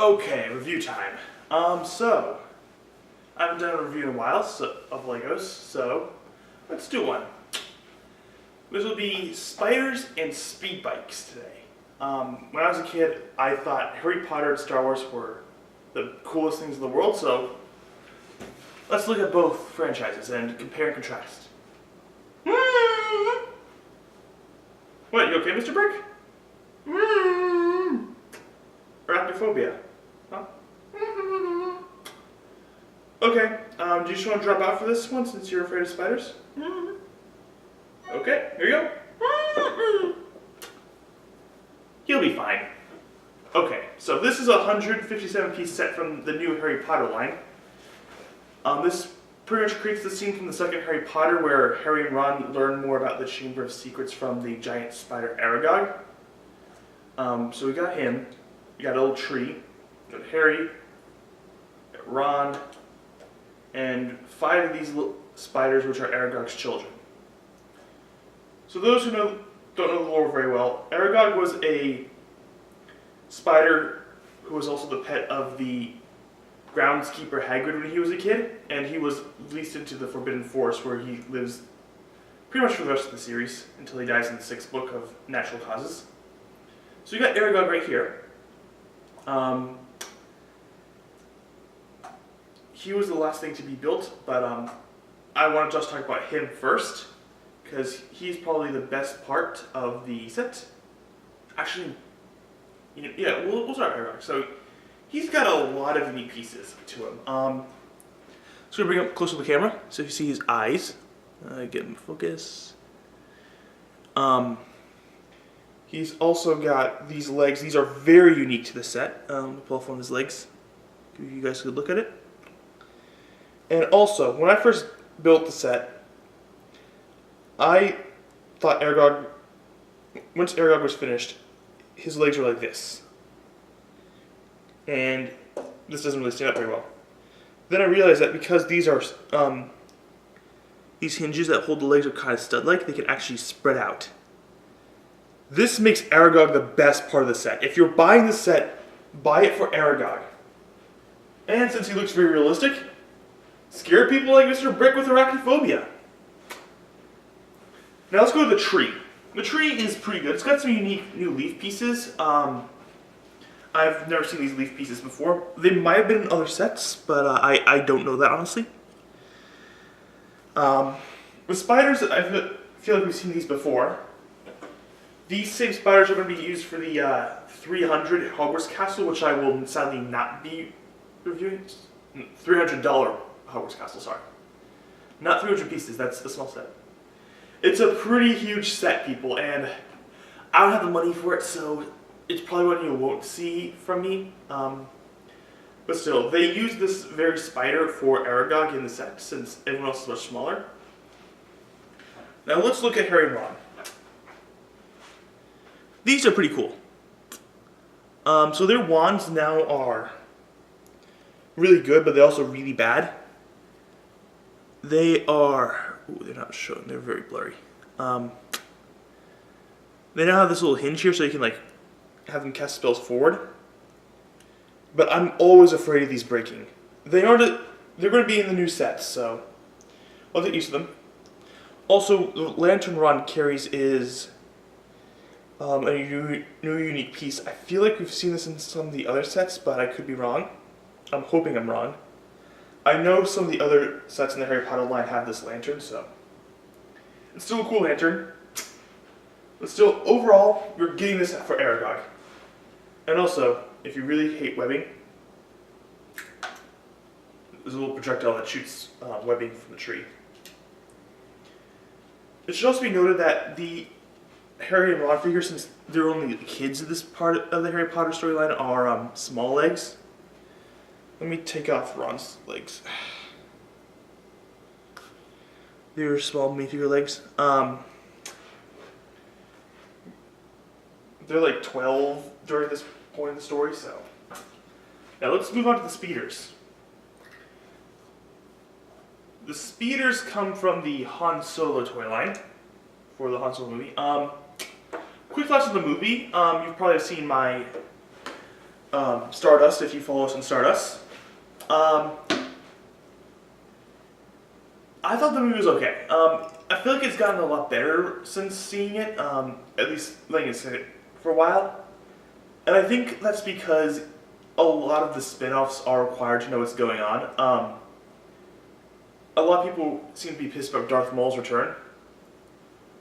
Okay, review time. So I haven't done a review in a while of Legos, so let's do one. This will be spiders and speed bikes today. When I was a kid, I thought Harry Potter and Star Wars were the coolest things in the world, so let's look at both franchises and compare and contrast. What, you okay, Mr. Brick? Arachnophobia. Huh? Okay, do you just want to drop out for this one since you're afraid of spiders? Okay, here you go. He'll be fine. Okay, so this is a 157-piece set from the new Harry Potter line. This pretty much creates the scene from the second Harry Potter where Harry and Ron learn more about the Chamber of Secrets from the giant spider Aragog. So we got him, we got a little tree, we got Harry, we got Ron, and 5 of these little spiders which are Aragog's children. So those who don't know the lore very well, Aragog was a spider who was also the pet of the groundskeeper Hagrid when he was a kid, and he was released into the Forbidden Forest where he lives pretty much for the rest of the series until he dies in the 6th book of Natural Causes. So you got Aragog right here. He was the last thing to be built, but I want to just talk about him first because he's probably the best part of the set. Actually, yeah, we'll start with Aragog. So he's got a lot of unique pieces to him. So I'm gonna bring up closer to the camera so you see his eyes. Get him focus. He's also got these legs. These are very unique to the set. Pull off one of his legs. Give you guys a good look at it. And also, when I first built the set, I thought Aragog, once Aragog was finished, his legs were like this. And this doesn't really stand up very well. Then I realized that because these are these hinges that hold the legs are kind of stud-like, they can actually spread out. This makes Aragog the best part of the set. If you're buying the set, buy it for Aragog. And since he looks very realistic, scare people like Mr. Brick with arachnophobia. Now let's go to the tree. The tree is pretty good. It's got some unique new leaf pieces. I've never seen these leaf pieces before. They might have been in other sets, but I don't know that honestly. With spiders, I feel like we've seen these before. These same spiders are going to be used for the 300 Hogwarts Castle, which I will sadly not be reviewing. $300 Hogwarts Castle, sorry. Not 300 pieces, that's a small set. It's a pretty huge set, people, and I don't have the money for it, so it's probably one you won't see from me. But still, they use this very spider for Aragog in the set, since everyone else is much smaller. Now let's look at Harry and Ron. These are pretty cool. So their wands now are really good, but they're also really bad. They are... Ooh, they're not shown. They're very blurry. They now have this little hinge here so you can like have them cast spells forward. But I'm always afraid of these breaking. They're going to be in the new sets, so I'll get used to them. Also, the lantern Ron carries is a new unique piece. I feel like we've seen this in some of the other sets, but I could be wrong. I'm hoping I'm wrong. I know some of the other sets in the Harry Potter line have this lantern, so it's still a cool lantern. But still, overall, you're getting this for Aragog. And also, if you really hate webbing, there's a little projectile that shoots webbing from the tree. It should also be noted that the Harry and Ron figures, since they're only the kids of this part of the Harry Potter storyline, are small legs. Let me take off Ron's legs. They're small minifigure legs. They're like 12 during this point in the story, so. Now let's move on to the speeders. The speeders come from the Han Solo toy line for the Han Solo movie. Quick thoughts on the movie. You've probably seen my Stardust, if you follow us on Stardust. I thought the movie was okay. I feel like it's gotten a lot better since seeing it, at least letting it sit for a while. And I think that's because a lot of the spin-offs are required to know what's going on. A lot of people seem to be pissed about Darth Maul's return.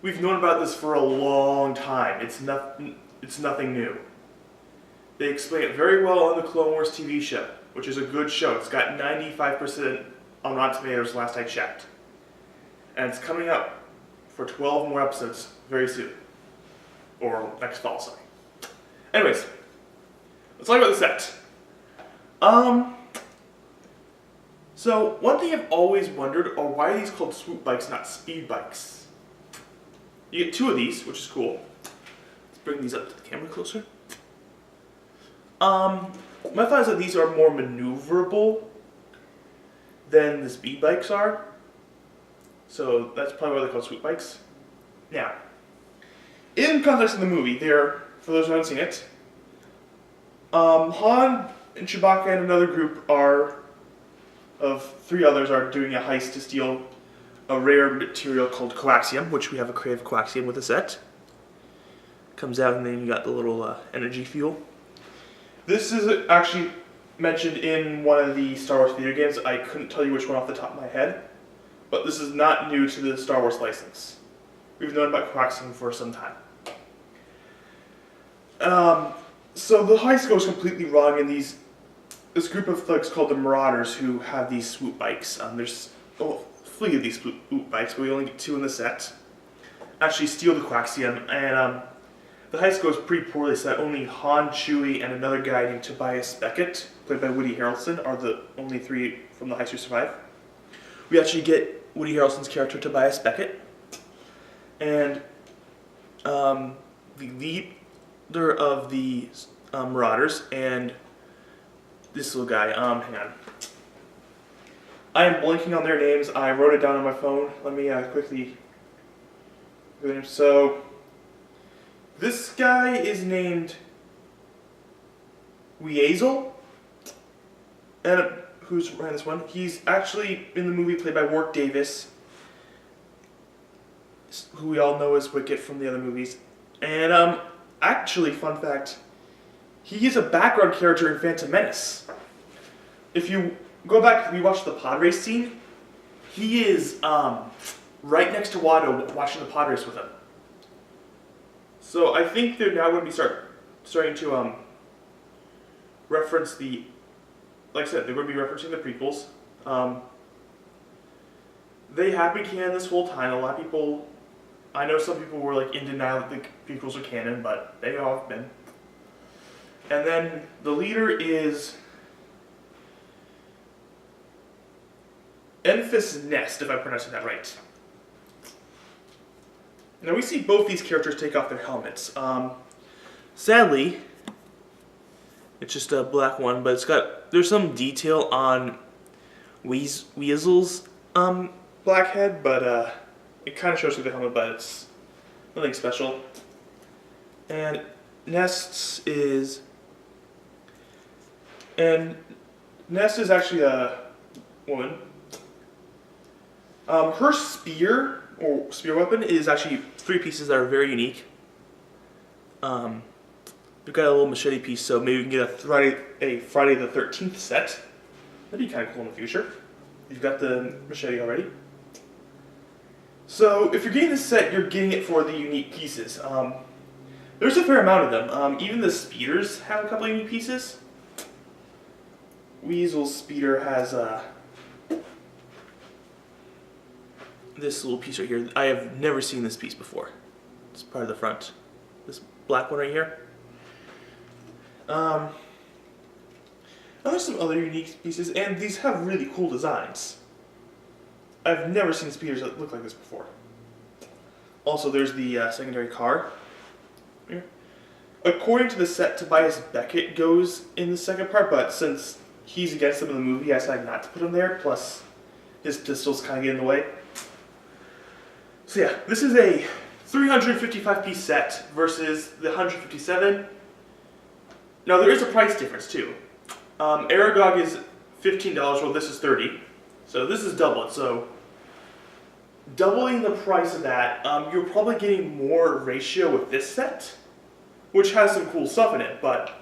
We've known about this for a long time. It's nothing new. They explain it very well on the Clone Wars TV show, which is a good show. It's got 95% on Rotten Tomatoes last I checked. And it's coming up for 12 more episodes very soon. Or next fall, sorry. Anyways, let's talk about the set. So one thing I've always wondered are why are these called swoop bikes, not speed bikes? You get two of these, which is cool. Let's bring these up to the camera closer. My thought is that these are more maneuverable than the speed bikes are. So that's probably why they're called swoop bikes. Now, in context of the movie, for those who haven't seen it, Han and Chewbacca and another group of three others are doing a heist to steal a rare material called coaxium, which we have a crate of coaxium with a set. Comes out and then you got the little energy fuel. This is actually mentioned in one of the Star Wars video games. I couldn't tell you which one off the top of my head, but this is not new to the Star Wars license. We've known about coaxium for some time. So the heist goes completely wrong in this group of thugs called the Marauders who have these swoop bikes. There's a fleet of these swoop bikes, but we only get two in the set. Actually steal the coaxium, and the heist goes pretty poorly, so that only Han, Chewie, and another guy named Tobias Beckett, played by Woody Harrelson, are the only three from the heist who survive. We actually get Woody Harrelson's character, Tobias Beckett, and the leader of the Marauders, and this little guy, hang on. I am blanking on their names. I wrote it down on my phone. Let me quickly... So, this guy is named Weasel, and who's running this one? He's actually in the movie played by Warwick Davis, who we all know as Wicket from the other movies. And actually, fun fact, he is a background character in Phantom Menace. If you go back and rewatch the pod race scene, he is right next to Watto watching the pod race with him. So I think they're now going to be starting to reference the, like I said, they're going to be referencing the prequels. They have been canon this whole time. A lot of people, I know some people were like in denial that the prequels are canon, but they all have been. And then the leader is Enfys Nest, if I'm pronouncing that right. Now we see both these characters take off their helmets. Sadly, it's just a black one, but there's some detail on Weasel's black head, but it kind of shows through the helmet, but it's nothing special. And Nest is actually a woman. Her spear, or spear weapon, is actually three pieces that are very unique. We've got a little machete piece, so maybe we can get a Friday the 13th set. That'd be kind of cool in the future. You've got the machete already. So if you're getting this set, you're getting it for the unique pieces. There's a fair amount of them. Even the speeders have a couple of unique pieces. Weasel's speeder has this little piece right here. I have never seen this piece before. It's part of the front. This black one right here. Now there's some other unique pieces, and these have really cool designs. I've never seen speeders that look like this before. Also, there's the secondary car here. According to the set, Tobias Beckett goes in the second part, but since he's against them in the movie, I decided not to put him there, plus his pistols kind of get in the way. So yeah, this is a 355 piece set versus the 157. Now there is a price difference too. Aragog is $15, well this is $30. So this is doubled, so doubling the price of that, you're probably getting more ratio with this set, which has some cool stuff in it, but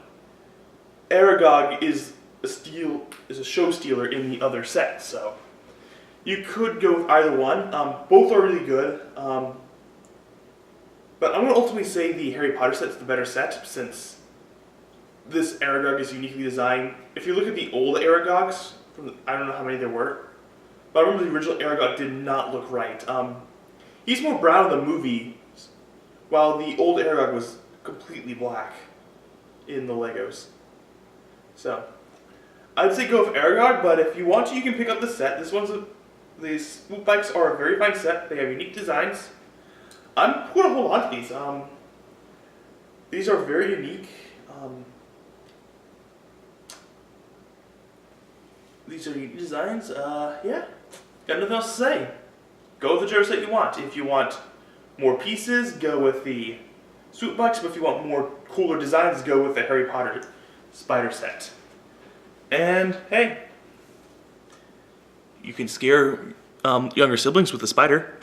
Aragog is a show stealer in the other set, so you could go with either one. Both are really good, but I'm going to ultimately say the Harry Potter set is the better set, since this Aragog is uniquely designed. If you look at the old Aragogs, I don't know how many there were, but I remember the original Aragog did not look right. He's more brown in the movie, while the old Aragog was completely black in the Legos. So, I'd say go with Aragog, but if you want to, you can pick up the set. These swoop bikes are a very fine set. They have unique designs. I'm going to hold on to these. These are very unique. These are unique designs. Yeah, got nothing else to say. Go with the set you want. If you want more pieces, go with the swoop bikes. But if you want more cooler designs, go with the Harry Potter spider set. And hey, you can scare younger siblings with a spider.